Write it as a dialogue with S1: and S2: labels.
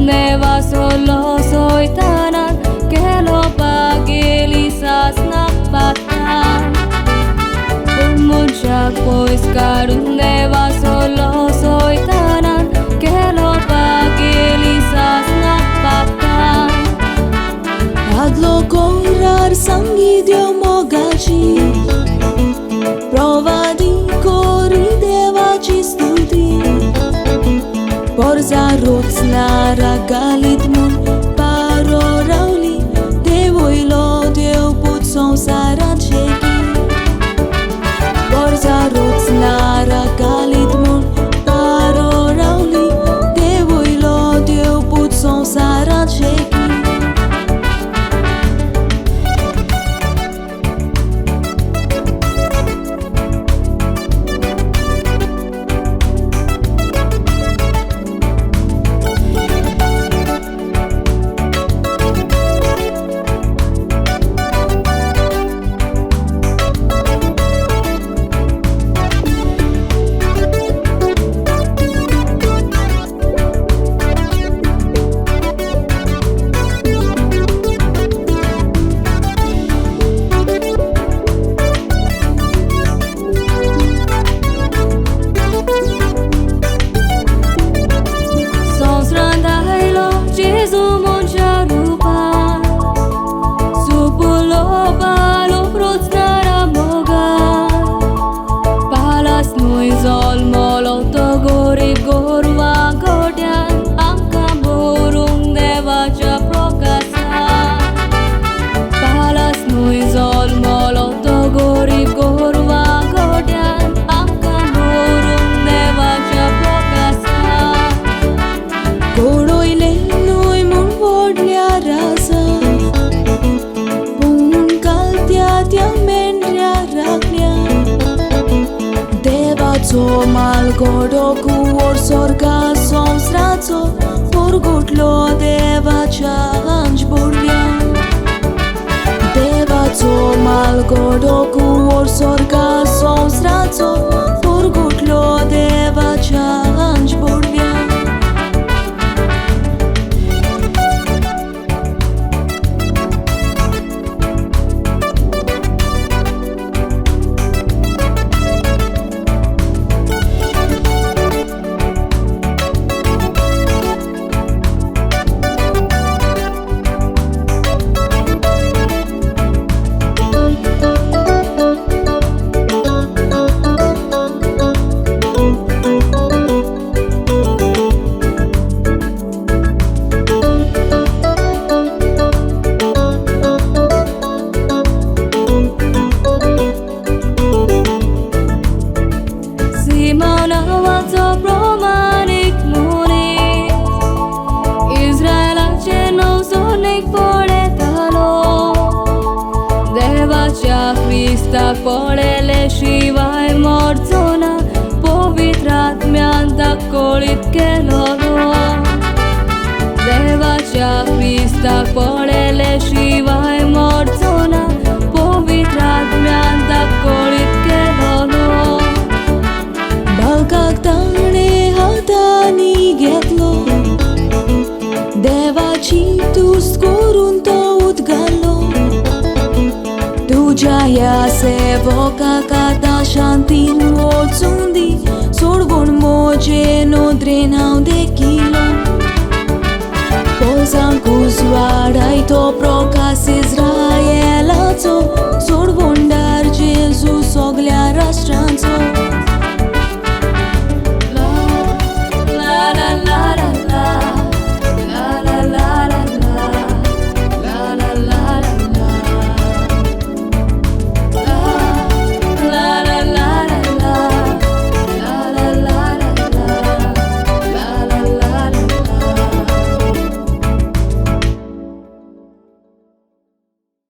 S1: nevaso losoi tanan kelo pageli sasna patan Munchak pois karun nevaso losoi tanan kelo pageli sasna patan
S2: Adlo koirar sangi dio mogaci Provadi kori devaci studi Porza rotsna ragalit mun Paro rauli Devoi lo deu put sonsarat sheki Porza rotsna ragalit mun Paro rauli Devoi lo deu put sonsarat sheki Devaco malgodoku orsorga somstraco Porgutlo devacha anjburja Devaco malgodoku orsorga somstraco Porgutlo devacha anjburja
S1: Hrista polele शिवाय morțona Povitratmian dakolit kelono Devacha Hrista polele शिवाय morțona Povitratmian dakolit kelono
S2: Balkak tane hatani getlo Devaci tu skorun to utgalo Jaya sevoka kata shantin otsundi Sorgon moje no drenau de kilo Pozan kuzvarai to prokas Izraelaco